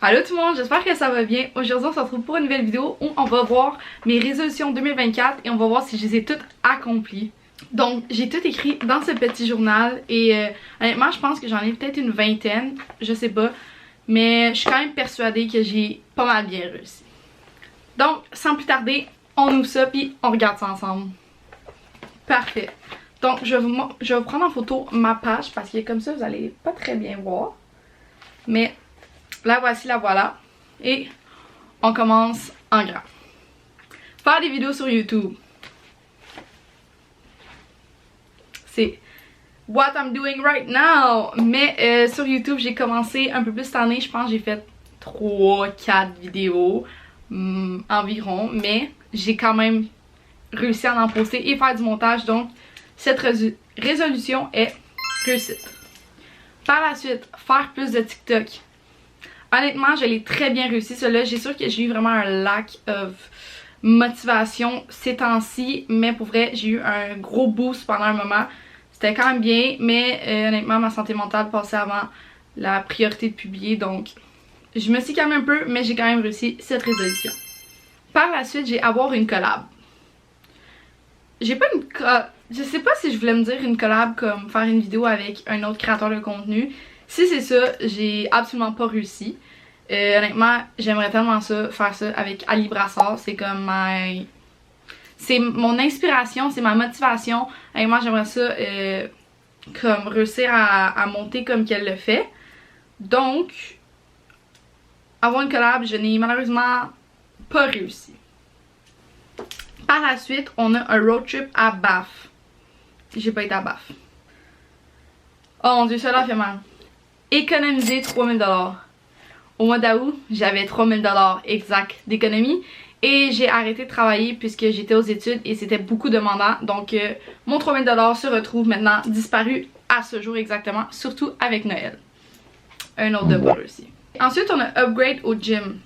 Allô tout le monde, j'espère que ça va bien. Aujourd'hui on se retrouve pour une nouvelle vidéo où on va voir mes résolutions 2024 et on va voir si je les ai toutes accomplies. Donc j'ai tout écrit dans ce petit journal et honnêtement je pense que j'en ai peut-être une vingtaine, je sais pas. Mais je suis quand même persuadée que j'ai pas mal bien réussi. Donc sans plus tarder, on ouvre ça puis on regarde ça ensemble. Parfait. Donc je vais prendre en photo ma page parce que comme ça vous allez pas très bien voir. Mais la voici, la voilà. Et on commence en grand. Faire des vidéos sur YouTube. C'est what I'm doing right now. Mais sur YouTube, j'ai commencé un peu plus cette année. Je pense que j'ai fait 3-4 vidéos environ. Mais j'ai quand même réussi à en poster et faire du montage. Donc, cette résolution est réussite. Par la suite, faire plus de TikTok. Honnêtement, je l'ai très bien réussi, cela. J'ai sûr que j'ai eu vraiment un lack of motivation ces temps-ci. Mais pour vrai, j'ai eu un gros boost pendant un moment. C'était quand même bien, mais honnêtement, ma santé mentale passait avant la priorité de publier. Donc, je me suis calmée un peu, mais j'ai quand même réussi cette résolution. Par la suite, j'ai avoir une collab. J'ai pas une je sais pas si je voulais me dire une collab comme faire une vidéo avec un autre créateur de contenu. Si c'est ça, j'ai absolument pas réussi. Honnêtement, j'aimerais tellement ça, faire ça avec Ali Brassard. C'est comme c'est mon inspiration, c'est ma motivation. Honnêtement, j'aimerais ça comme réussir à monter comme qu'elle le fait. Donc, avoir une collab, je n'ai malheureusement pas réussi. Par la suite, on a un road trip à Banff. J'ai pas été à Banff. Oh mon dieu, cela fait mal. Économiser 3000 $. Au mois d'août, j'avais 3000 $ exact d'économie. Et j'ai arrêté de travailler puisque j'étais aux études et c'était beaucoup demandant. Donc mon 3000 $ se retrouve maintenant disparu à ce jour exactement. Surtout avec Noël. Un autre devoir aussi. Ensuite, on a upgrade au gym.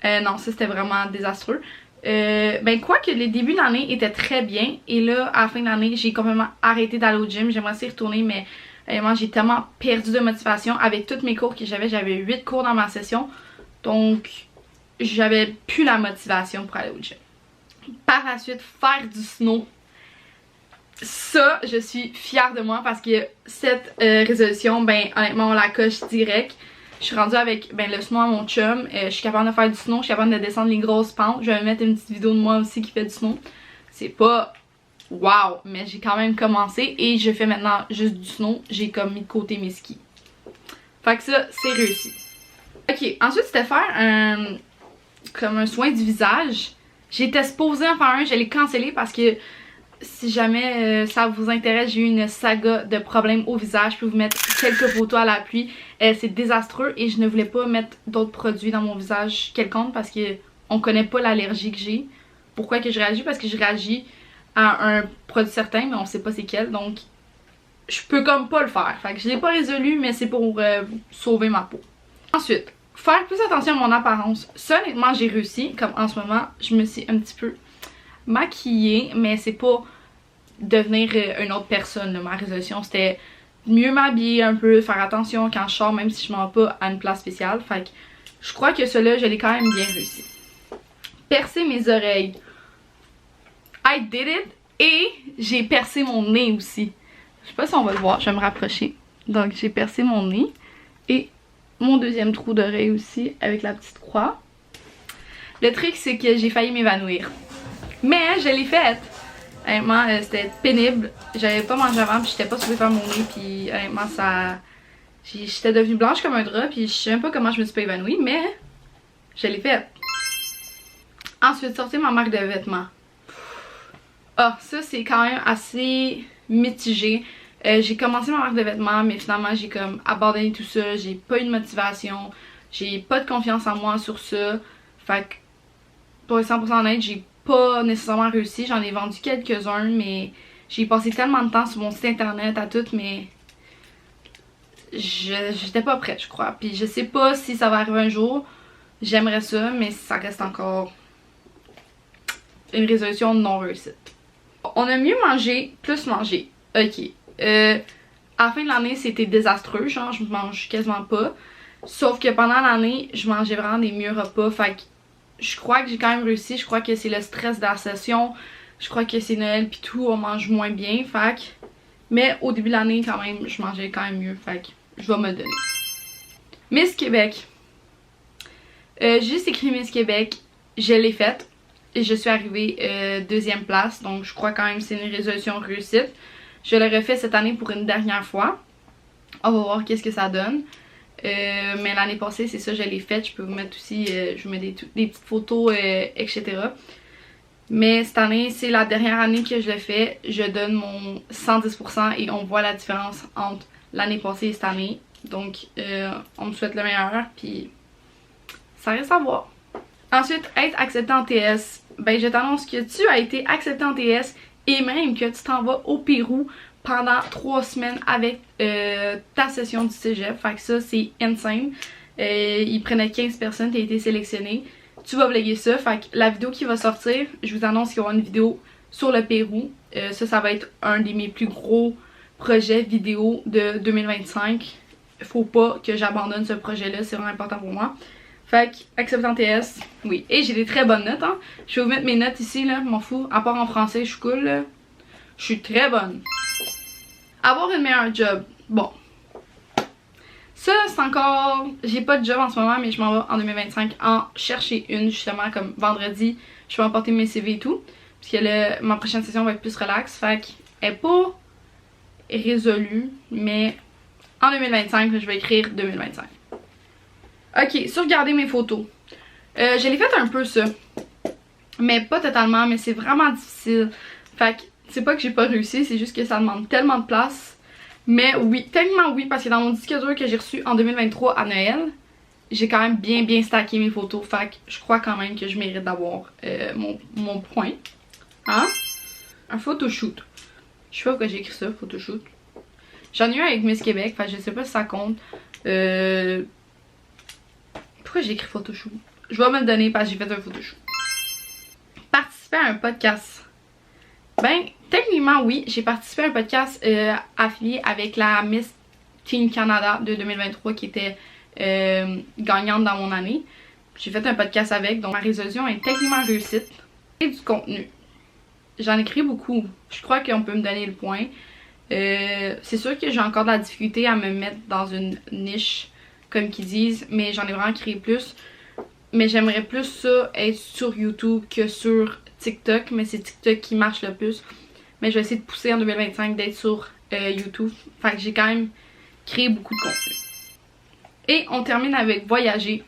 Non, ça c'était vraiment désastreux. Ben quoi que les débuts d'année étaient très bien. Et là, à la fin de l'année, j'ai complètement arrêté d'aller au gym. J'aimerais essayer de retourner, mais moi j'ai tellement perdu de motivation. Avec tous mes cours que j'avais 8 cours dans ma session. Donc, j'avais plus la motivation pour aller au gym. Par la suite, faire du snow. Ça, je suis fière de moi parce que cette résolution, ben honnêtement, on la coche direct. Je suis rendue avec le snow à mon chum. Je suis capable de faire du snow. Je suis capable de descendre les grosses pentes. Je vais mettre une petite vidéo de moi aussi qui fait du snow. C'est pas wow, mais j'ai quand même commencé. Et je fais maintenant juste du snow. J'ai comme mis de côté mes skis. Fait que ça, c'est réussi. Ok, ensuite c'était faire comme un soin du visage. J'étais supposée en faire un. Je l'ai cancellé parce que si jamais ça vous intéresse, j'ai eu une saga de problèmes au visage. Je peux vous mettre quelques photos à l'appui. C'est désastreux et je ne voulais pas mettre d'autres produits dans mon visage quelconque parce que on connaît pas l'allergie que j'ai. Pourquoi que je réagis? Parce que je réagis à un produit certain mais on sait pas c'est quel. Donc je peux comme pas le faire. Fait que je l'ai pas résolu mais c'est pour sauver ma peau. Ensuite, faire plus attention à mon apparence. Ça honnêtement j'ai réussi. Comme en ce moment je me suis un petit peu maquillée, mais c'est pas devenir une autre personne là. Ma résolution c'était mieux m'habiller un peu, faire attention quand je sors même si je m'en vais pas à une place spéciale. Fait que je crois que cela je l'ai quand même bien réussi. Percer mes oreilles. I did it. Et j'ai percé mon nez aussi. Je sais pas si on va le voir, je vais me rapprocher. Donc j'ai percé mon nez et mon deuxième trou d'oreille aussi avec la petite croix. Le truc c'est que j'ai failli m'évanouir. Mais je l'ai faite. Honnêtement, c'était pénible. J'avais pas mangé avant, puis j'étais pas supposée faire mon nez, puis honnêtement, ça. J'étais devenue blanche comme un drap, puis je sais même pas comment je me suis pas évanouie, mais je l'ai faite. Ensuite, sortir ma marque de vêtements. Ah, ça c'est quand même assez mitigé. J'ai commencé ma marque de vêtements, mais finalement j'ai comme abandonné tout ça. J'ai pas eu de motivation. J'ai pas de confiance en moi sur ça. Fait que, pour être 100% honnête, j'ai pas nécessairement réussi. J'en ai vendu quelques-uns, mais j'ai passé tellement de temps sur mon site internet à tout, mais j'étais pas prête, je crois. Puis je sais pas si ça va arriver un jour. J'aimerais ça, mais ça reste encore une résolution non réussite. On a mieux mangé, plus manger. Ok. À la fin de l'année, c'était désastreux. Genre, je mange quasiment pas. Sauf que pendant l'année, je mangeais vraiment des mieux repas. Fait que je crois que j'ai quand même réussi. Je crois que c'est le stress de la session. Je crois que c'est Noël pis tout, on mange moins bien. Fait que... Mais au début de l'année, quand même, je mangeais quand même mieux. Fait que je vais me le donner. Miss Québec. J'ai juste écrit Miss Québec. Je l'ai faite. Et je suis arrivée deuxième place. Donc je crois quand même que c'est une résolution réussite. Je l'ai refait cette année pour une dernière fois. On va voir qu'est-ce que ça donne. Mais l'année passée, c'est ça, je l'ai faite. Je peux vous mettre aussi, je vous mets des petites photos, etc. Mais cette année, c'est la dernière année que je le fais. Je donne mon 110% et on voit la différence entre l'année passée et cette année. Donc, on me souhaite le meilleur. Puis, ça reste à voir. Ensuite, être accepté en TS. Ben, je t'annonce que tu as été accepté en TS et même que tu t'en vas au Pérou pendant 3 semaines avec ta session du cégep. Fait que ça, c'est insane. Ils prenaient 15 personnes, tu as été sélectionné. Tu vas vlogger ça. Fait que la vidéo qui va sortir, je vous annonce qu'il y aura une vidéo sur le Pérou. Ça va être un de mes plus gros projets vidéo de 2025. Faut pas que j'abandonne ce projet-là, c'est vraiment important pour moi. Fait que, acceptant TS, oui. Et j'ai des très bonnes notes, hein. Je vais vous mettre mes notes ici, là, m'en fous. À part en français, je suis cool, là. Je suis très bonne. Avoir une meilleure job. Bon. Ça, c'est encore... J'ai pas de job en ce moment, mais je m'en vais en 2025 en chercher une, justement, comme vendredi. Je vais emporter mes CV et tout. Parce que là, ma prochaine session va être plus relax. Fait qu'elle est pas résolue, mais en 2025, là, je vais écrire 2025. Ok, sauvegarder mes photos. Je l'ai fait un peu ça. Mais pas totalement, mais c'est vraiment difficile. Fait que c'est pas que j'ai pas réussi, c'est juste que ça demande tellement de place. Mais oui, tellement oui, parce que dans mon disque dur que j'ai reçu en 2023 à Noël, j'ai quand même bien stacké mes photos. Fait que je crois quand même que je mérite d'avoir mon point. Hein? Un photoshoot. Je sais pas pourquoi j'ai écrit ça, photoshoot. J'en ai eu un avec Miss Québec, fait que je sais pas si ça compte. Pourquoi j'ai écrit photoshoot? Je vais me le donner parce que j'ai fait un photoshoot. Participer à un podcast. Ben, techniquement oui, j'ai participé à un podcast affilié avec la Miss Teen Canada de 2023 qui était gagnante dans mon année. J'ai fait un podcast avec, donc ma résolution est techniquement réussite. Et du contenu. J'en écris beaucoup. Je crois qu'on peut me donner le point. C'est sûr que j'ai encore de la difficulté à me mettre dans une niche comme qu'ils disent, mais j'en ai vraiment créé plus. Mais j'aimerais plus ça être sur YouTube que sur TikTok, mais c'est TikTok qui marche le plus. Mais je vais essayer de pousser en 2025 d'être sur YouTube. Fait que j'ai quand même créé beaucoup de contenu. Et on termine avec voyager.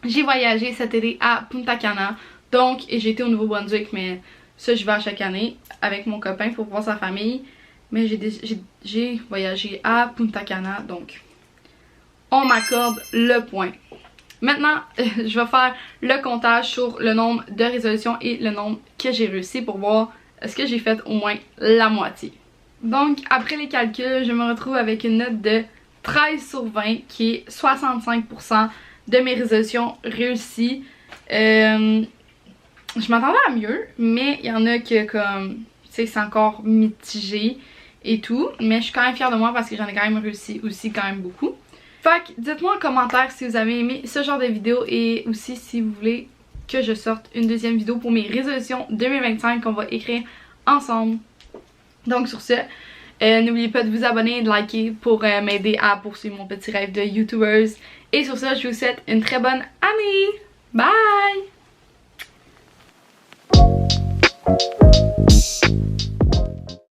J'ai voyagé cet été à Punta Cana. Donc j'ai été au Nouveau-Brunswick, mais ça je vais à chaque année avec mon copain pour voir sa famille. Mais j'ai voyagé à Punta Cana, donc on m'accorde le point. Maintenant, je vais faire le comptage sur le nombre de résolutions et le nombre que j'ai réussi pour voir est-ce que j'ai fait au moins la moitié. Donc, après les calculs, je me retrouve avec une note de 13 sur 20 qui est 65% de mes résolutions réussies. Je m'attendais à mieux, mais il y en a que comme, tu sais, c'est encore mitigé et tout. Mais je suis quand même fière de moi parce que j'en ai quand même réussi aussi quand même beaucoup. Fait que dites-moi en commentaire si vous avez aimé ce genre de vidéo et aussi si vous voulez que je sorte une deuxième vidéo pour mes résolutions 2025 qu'on va écrire ensemble. Donc sur ce, n'oubliez pas de vous abonner et de liker pour m'aider à poursuivre mon petit rêve de YouTubers. Et sur ce, je vous souhaite une très bonne année. Bye!